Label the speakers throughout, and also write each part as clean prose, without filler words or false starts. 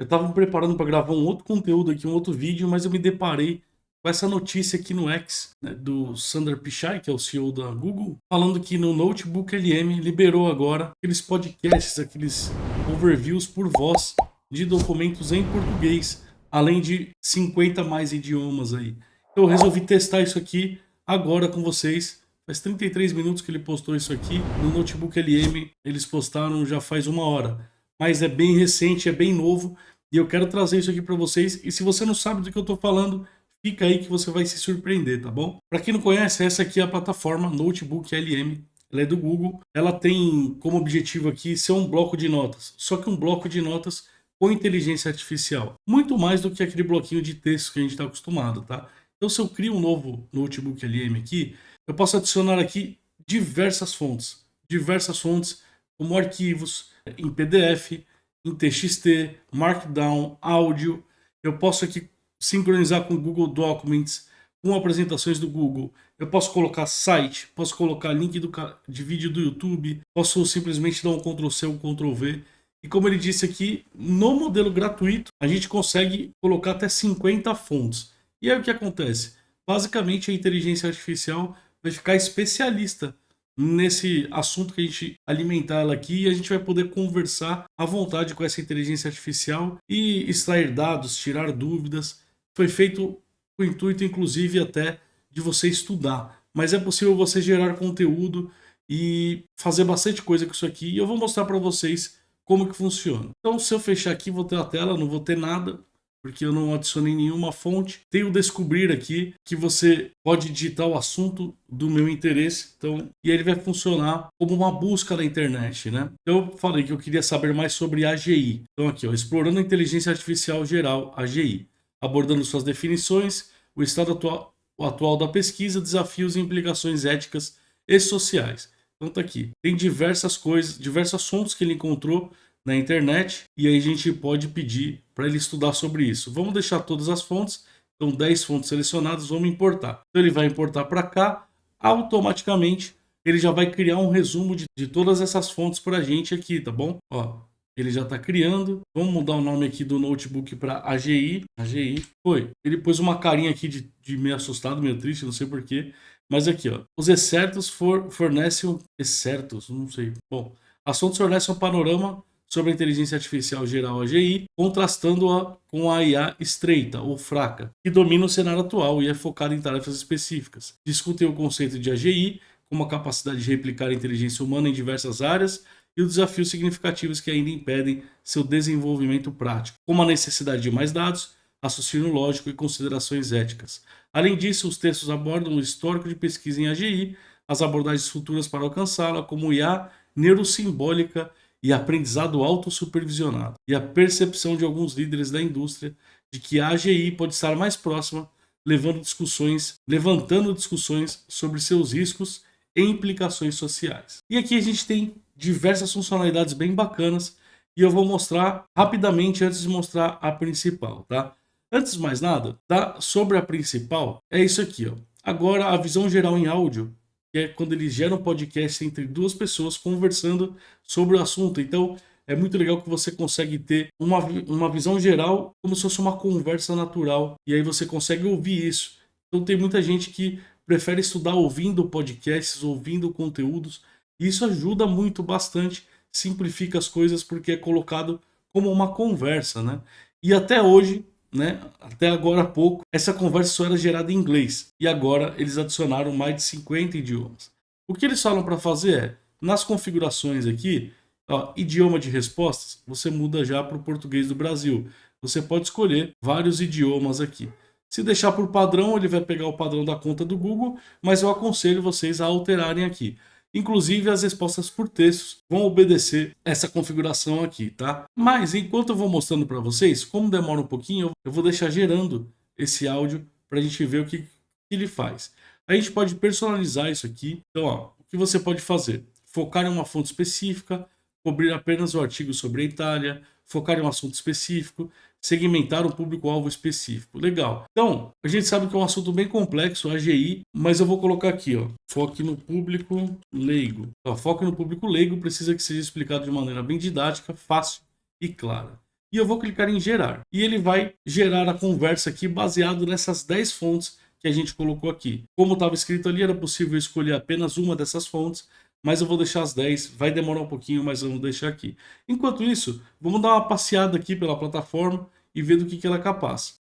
Speaker 1: Eu estava me preparando para gravar um outro conteúdo aqui, um outro vídeo, mas eu me deparei com essa notícia aqui no X, né, do Sundar Pichai, que é o CEO da Google, falando que no Notebook LM liberou agora aqueles podcasts, aqueles overviews por voz de documentos em português, além de 50 mais idiomas aí. Eu resolvi testar isso aqui agora com vocês. Faz 33 minutos que ele postou isso aqui. No Notebook LM eles postaram já faz uma hora. Mas é bem recente, é bem novo. E eu quero trazer isso aqui para vocês. E se você não sabe do que eu estou falando, fica aí que você vai se surpreender, tá bom? Para quem não conhece, essa aqui é a plataforma Notebook LM. Ela é do Google. Ela tem como objetivo aqui ser um bloco de notas. Só que um bloco de notas com inteligência artificial. Muito mais do que aquele bloquinho de texto que a gente está acostumado, tá? Então, se eu crio um novo Notebook LM aqui, eu posso adicionar aqui diversas fontes, como arquivos em PDF, em TXT, Markdown, áudio. Eu posso aqui sincronizar com o Google Documents, com apresentações do Google. Eu posso colocar site, posso colocar link de vídeo do YouTube, posso simplesmente dar um Ctrl+C, um Ctrl+V. E como ele disse aqui, no modelo gratuito, a gente consegue colocar até 50 fontes. E aí o que acontece? Basicamente, a inteligência artificial vai ficar especialista nesse assunto que a gente alimentar ela aqui, e a gente vai poder conversar à vontade com essa inteligência artificial e extrair dados, tirar dúvidas. Foi feito com o intuito, inclusive, até de você estudar. Mas é possível você gerar conteúdo e fazer bastante coisa com isso aqui. E eu vou mostrar para vocês como que funciona. Então, se eu fechar aqui, vou ter a tela, não vou ter nada, porque eu não adicionei nenhuma fonte. Tem o descobrir aqui, que você pode digitar o assunto do meu interesse, então, e ele vai funcionar como uma busca na internet, né? Eu falei que eu queria saber mais sobre AGI. Então aqui, ó, explorando a inteligência artificial geral, AGI, abordando suas definições, o estado atual da pesquisa, desafios e implicações éticas e sociais. Então tá aqui. Tem diversas coisas, diversos assuntos que ele encontrou na internet, e aí a gente pode pedir para ele estudar sobre isso. Vamos deixar todas as fontes, então 10 fontes selecionadas, vamos importar. Então ele vai importar para cá, automaticamente ele já vai criar um resumo de todas essas fontes para a gente aqui, tá bom? Ó, ele já está criando. Vamos mudar o nome aqui do notebook para AGI. AGI. Foi. Ele pôs uma carinha aqui de meio assustado, meio triste, não sei porquê. Mas aqui, ó. Os excertos fornecem... Excertos? Não sei. Bom, as fontes fornecem um panorama sobre a inteligência artificial geral AGI, contrastando-a com a IA estreita ou fraca, que domina o cenário atual e é focada em tarefas específicas. Discutem o conceito de AGI como a capacidade de replicar a inteligência humana em diversas áreas e os desafios significativos que ainda impedem seu desenvolvimento prático, como a necessidade de mais dados, raciocínio lógico e considerações éticas. Além disso, os textos abordam o histórico de pesquisa em AGI, as abordagens futuras para alcançá-la, como IA neurosimbólica e aprendizado autossupervisionado, e a percepção de alguns líderes da indústria de que a AGI pode estar mais próxima, levantando discussões sobre seus riscos e implicações sociais. E aqui a gente tem diversas funcionalidades bem bacanas, e eu vou mostrar rapidamente antes de mostrar a principal, tá? Antes de mais nada, tá? Sobre a principal, é isso aqui, ó. Agora a visão geral em áudio, que é quando eles geram um podcast entre duas pessoas conversando sobre o assunto. Então, é muito legal que você consegue ter uma visão geral como se fosse uma conversa natural. E aí você consegue ouvir isso. Então, tem muita gente que prefere estudar ouvindo podcasts, ouvindo conteúdos. E isso ajuda muito, bastante, simplifica as coisas porque é colocado como uma conversa, né? E até hoje, né, até agora há pouco, essa conversa só era gerada em inglês. E agora eles adicionaram mais de 50 idiomas. O que eles falam para fazer é, nas configurações aqui, ó, idioma de respostas, você muda já para o português do Brasil. Você pode escolher vários idiomas aqui. Se deixar por padrão, ele vai pegar o padrão da conta do Google, mas eu aconselho vocês a alterarem aqui. Inclusive, as respostas por textos vão obedecer essa configuração aqui, tá? Mas, enquanto eu vou mostrando para vocês, como demora um pouquinho, eu vou deixar gerando esse áudio para a gente ver o que ele faz. A gente pode personalizar isso aqui. Então, ó, o que você pode fazer? Focar em uma fonte específica, cobrir apenas o artigo sobre a Itália, focar em um assunto específico, segmentar um público-alvo específico. Legal. Então, a gente sabe que é um assunto bem complexo, AGI, mas eu vou colocar aqui, ó, foque no público leigo. Então, foque no público leigo precisa que seja explicado de maneira bem didática, fácil e clara. e eu vou clicar em gerar. E ele vai gerar a conversa aqui baseado nessas 10 fontes que a gente colocou aqui. Como estava escrito ali, era possível escolher apenas uma dessas fontes, mas eu vou deixar as 10, vai demorar um pouquinho, mas vamos deixar aqui. Enquanto isso, vamos dar uma passeada aqui pela plataforma e ver do que ela é capaz.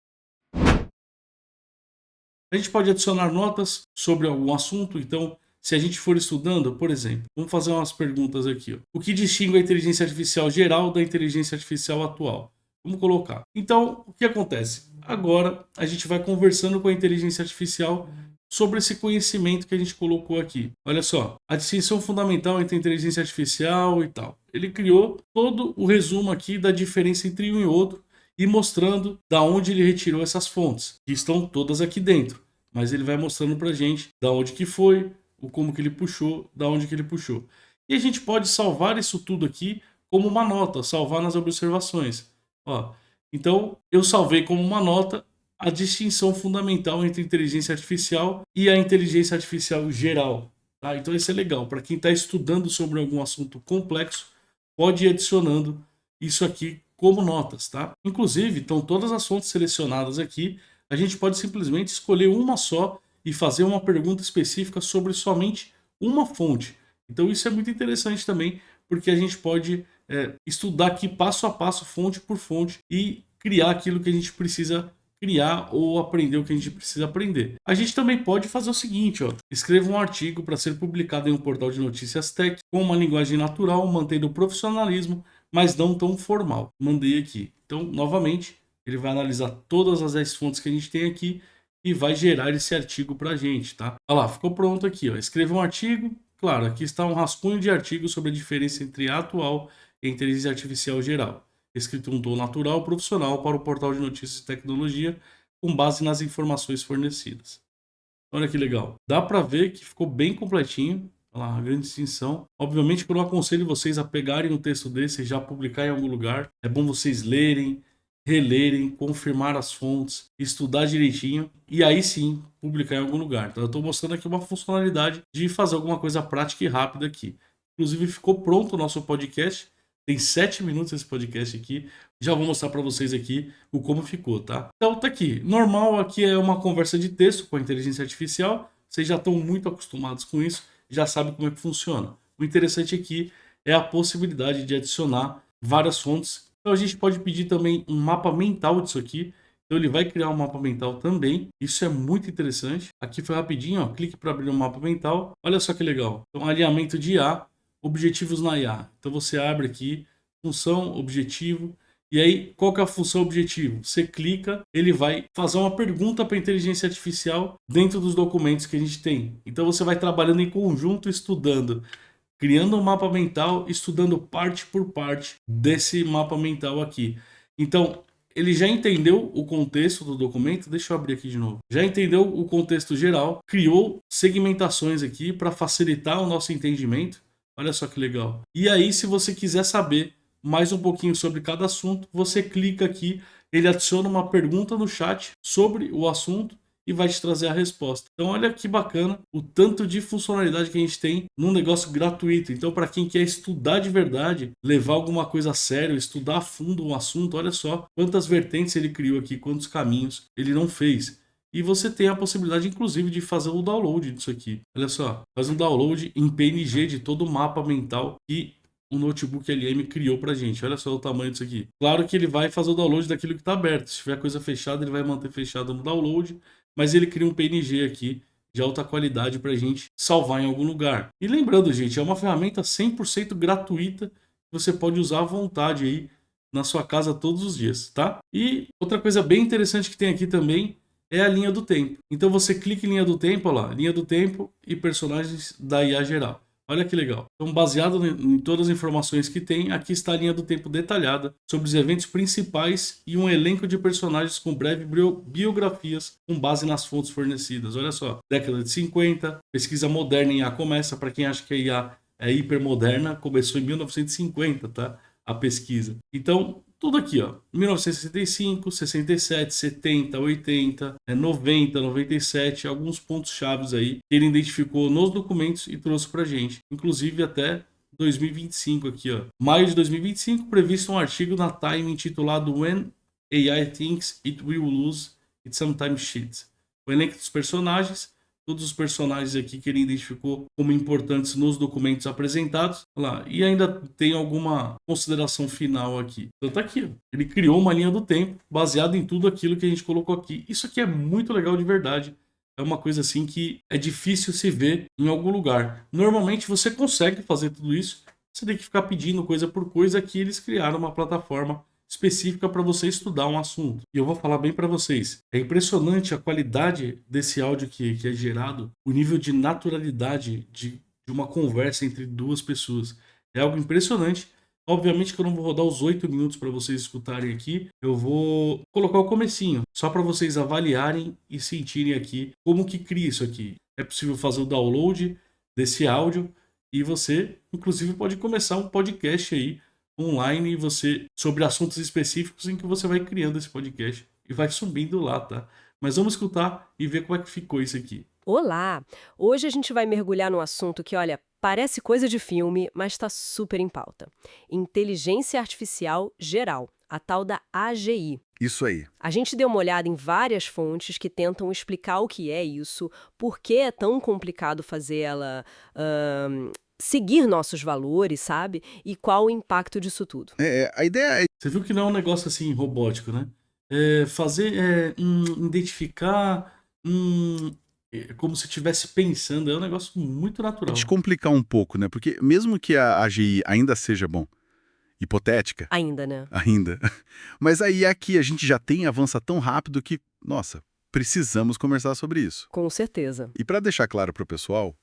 Speaker 1: A gente pode adicionar notas sobre algum assunto, então, se a gente for estudando, por exemplo, vamos fazer umas perguntas aqui. Ó. O que distingue a inteligência artificial geral da inteligência artificial atual? Vamos colocar. Então, o que acontece? Agora, a gente vai conversando com a inteligência artificial sobre esse conhecimento que a gente colocou aqui. Olha só, a distinção fundamental entre inteligência artificial e tal. Ele criou todo o resumo aqui da diferença entre um e outro e mostrando da onde ele retirou essas fontes, que estão todas aqui dentro. Mas ele vai mostrando pra gente da onde que foi, o como que ele puxou, da onde que ele puxou. E a gente pode salvar isso tudo aqui como uma nota, salvar nas observações. Ó, então, eu salvei como uma nota a distinção fundamental entre a inteligência artificial e a inteligência artificial geral. Tá? Então, isso é legal. Para quem está estudando sobre algum assunto complexo, pode ir adicionando isso aqui como notas. Tá? Inclusive, estão todas as fontes selecionadas aqui. A gente pode simplesmente escolher uma só e fazer uma pergunta específica sobre somente uma fonte. Então, isso é muito interessante também, porque a gente pode estudar aqui passo a passo, fonte por fonte, e criar aquilo que a gente precisa criar ou aprender o que a gente precisa aprender. A gente também pode fazer o seguinte, ó, escreva um artigo para ser publicado em um portal de notícias tech com uma linguagem natural, mantendo o profissionalismo, mas não tão formal. Mandei aqui. Então, novamente, ele vai analisar todas as 10 fontes que a gente tem aqui e vai gerar esse artigo para a gente, tá? Olha lá, ficou pronto aqui, ó. Escreva um artigo. Claro, aqui está um rascunho de artigo sobre a diferença entre a atual e a inteligência artificial geral, escrito em um tom natural profissional para o portal de notícias e tecnologia, com base nas informações fornecidas. Olha que legal. Dá para ver que ficou bem completinho. Olha lá, a grande distinção. Obviamente que eu não aconselho vocês a pegarem um texto desse e já publicar em algum lugar. É bom vocês lerem, relerem, confirmar as fontes, estudar direitinho e aí sim publicar em algum lugar. Então eu estou mostrando aqui uma funcionalidade de fazer alguma coisa prática e rápida aqui. Inclusive ficou pronto o nosso podcast. Tem 7 minutos esse podcast aqui. Já vou mostrar para vocês aqui o como ficou, tá? Então tá aqui. Normal aqui é uma conversa de texto com a inteligência artificial. Vocês já estão muito acostumados com isso, já sabem como é que funciona. O interessante aqui é a possibilidade de adicionar várias fontes. Então a gente pode pedir também um mapa mental disso aqui. Então ele vai criar um mapa mental também. Isso é muito interessante. Aqui foi rapidinho, ó. Clique para abrir um mapa mental. Olha só que legal. Então alinhamento de IA, objetivos na IA. Então você abre aqui, função, objetivo. E aí, qual que é a função objetivo? Você clica, ele vai fazer uma pergunta para a inteligência artificial dentro dos documentos que a gente tem. Então você vai trabalhando em conjunto, estudando, criando um mapa mental, estudando parte por parte desse mapa mental aqui. Então, ele já entendeu o contexto do documento, deixa eu abrir aqui de novo. Já entendeu o contexto geral, criou segmentações aqui para facilitar o nosso entendimento. Olha só que legal. E aí, se você quiser saber mais um pouquinho sobre cada assunto, você clica aqui, ele adiciona uma pergunta no chat sobre o assunto e vai te trazer a resposta. Então olha que bacana o tanto de funcionalidade que a gente tem num negócio gratuito. Então para quem quer estudar de verdade, levar alguma coisa a sério, estudar a fundo um assunto, olha só quantas vertentes ele criou aqui, quantos caminhos ele não fez. E você tem a possibilidade, inclusive, de fazer o download disso aqui. Olha só, faz um download em PNG de todo o mapa mental que o notebook LM criou pra gente. Olha só o tamanho disso aqui. Claro que ele vai fazer o download daquilo que está aberto. Se tiver coisa fechada, ele vai manter fechado no download, mas ele cria um PNG aqui de alta qualidade pra gente salvar em algum lugar. E lembrando, gente, é uma ferramenta 100% gratuita que você pode usar à vontade aí na sua casa todos os dias, tá? E outra coisa bem interessante que tem aqui também é a linha do tempo. Então você clica em linha do tempo, olha lá, linha do tempo e personagens da IA geral. Olha que legal. Então, baseado em todas as informações que tem, aqui está a linha do tempo detalhada sobre os eventos principais e um elenco de personagens com breves biografias com base nas fontes fornecidas. Olha só, década de 50, pesquisa moderna em IA começa, para quem acha que a IA é hipermoderna, começou em 1950, tá? A pesquisa. Então, tudo aqui, ó, 1965, 67, 70, 80, 90, 97, alguns pontos chaves aí que ele identificou nos documentos e trouxe pra gente, inclusive até 2025 aqui, ó. Maio de 2025, previsto um artigo na Time intitulado When AI Thinks It Will Lose It Sometimes Cheats. O elenco dos personagens, todos os personagens aqui que ele identificou como importantes nos documentos apresentados. Olha lá, e ainda tem alguma consideração final aqui. Então tá aqui, ó. Ele criou uma linha do tempo baseada em tudo aquilo que a gente colocou aqui. Isso aqui é muito legal de verdade. É uma coisa assim que é difícil se ver em algum lugar. Normalmente você consegue fazer tudo isso, você tem que ficar pedindo coisa por coisa. Aqui eles criaram uma plataforma específica para você estudar um assunto. E eu vou falar bem para vocês. É impressionante a qualidade desse áudio que é gerado, o nível de naturalidade de uma conversa entre duas pessoas. É algo impressionante. Obviamente que eu não vou rodar os 8 minutos para vocês escutarem aqui. Eu vou colocar o comecinho, só para vocês avaliarem e sentirem aqui como que cria isso aqui. É possível fazer o download desse áudio e você, inclusive, pode começar um podcast aí online sobre assuntos específicos em que você vai criando esse podcast e vai subindo lá, tá? Mas vamos escutar e ver como é que ficou isso aqui.
Speaker 2: Olá! Hoje a gente vai mergulhar num assunto que, olha, parece coisa de filme, mas está super em pauta. Inteligência Artificial Geral, a tal da AGI.
Speaker 3: Isso aí.
Speaker 2: A gente deu uma olhada em várias fontes que tentam explicar o que é isso, por que é tão complicado fazer ela seguir nossos valores, sabe? E qual o impacto disso tudo.
Speaker 3: A ideia é...
Speaker 1: Você viu que não é um negócio assim robótico, né? Identificar... como se estivesse pensando, é um negócio muito natural.
Speaker 3: descomplicar um pouco, né? Porque mesmo que a AGI ainda seja, hipotética...
Speaker 2: Ainda, né?
Speaker 3: Ainda. Mas aí aqui a gente já avança tão rápido que, nossa, precisamos conversar sobre isso.
Speaker 2: Com certeza.
Speaker 3: E para deixar claro para o pessoal,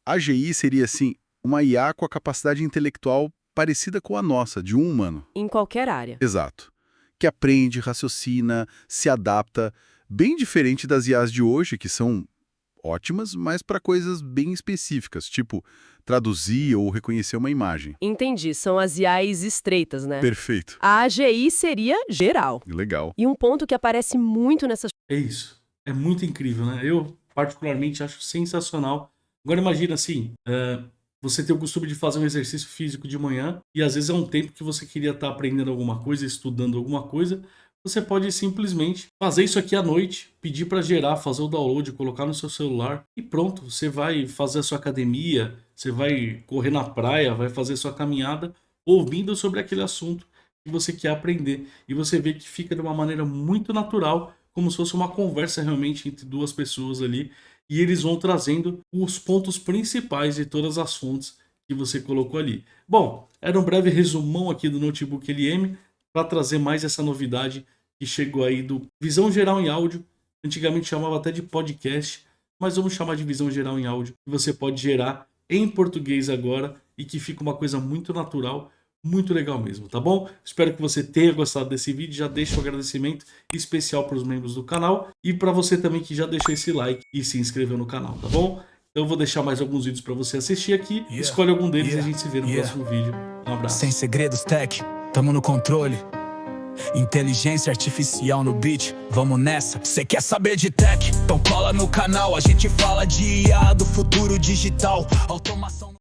Speaker 3: a AGI seria, assim, uma IA com a capacidade intelectual parecida com a nossa, de um humano.
Speaker 2: Em qualquer área.
Speaker 3: Exato. Que aprende, raciocina, se adapta, bem diferente das IAs de hoje, que são ótimas, mas para coisas bem específicas, tipo traduzir ou reconhecer uma imagem.
Speaker 2: Entendi, são as IAs estreitas, né?
Speaker 3: Perfeito.
Speaker 2: A AGI seria geral.
Speaker 3: Legal.
Speaker 2: E um ponto que aparece muito nessas...
Speaker 1: É isso. É muito incrível, né? Eu, particularmente, acho sensacional. Agora imagina assim, você tem o costume de fazer um exercício físico de manhã e às vezes é um tempo que você queria estar aprendendo alguma coisa, estudando alguma coisa. Você pode simplesmente fazer isso aqui à noite, pedir para gerar, fazer o download, colocar no seu celular e pronto. Você vai fazer a sua academia, você vai correr na praia, vai fazer a sua caminhada ouvindo sobre aquele assunto que você quer aprender. E você vê que fica de uma maneira muito natural, como se fosse uma conversa realmente entre duas pessoas ali. E eles vão trazendo os pontos principais de todas as fontes que você colocou ali. Bom, era um breve resumão aqui do Notebook LM para trazer mais essa novidade que chegou aí do Visão Geral em Áudio. Antigamente chamava até de podcast, mas vamos chamar de Visão Geral em Áudio. Que você pode gerar em português agora e que fica uma coisa muito natural, muito legal mesmo, tá bom? Espero que você tenha gostado desse vídeo. Já deixa um agradecimento especial para os membros do canal e para você também que já deixou esse like e se inscreveu no canal, tá bom? Então eu vou deixar mais alguns vídeos para você assistir aqui. Escolhe algum deles e a gente se vê no próximo vídeo. Um abraço.
Speaker 4: Sem segredos, tech, tamo no controle. Inteligência artificial no beat, vamos nessa. Cê quer saber de tech? Então cola no canal. A gente fala de IA do futuro digital. Automação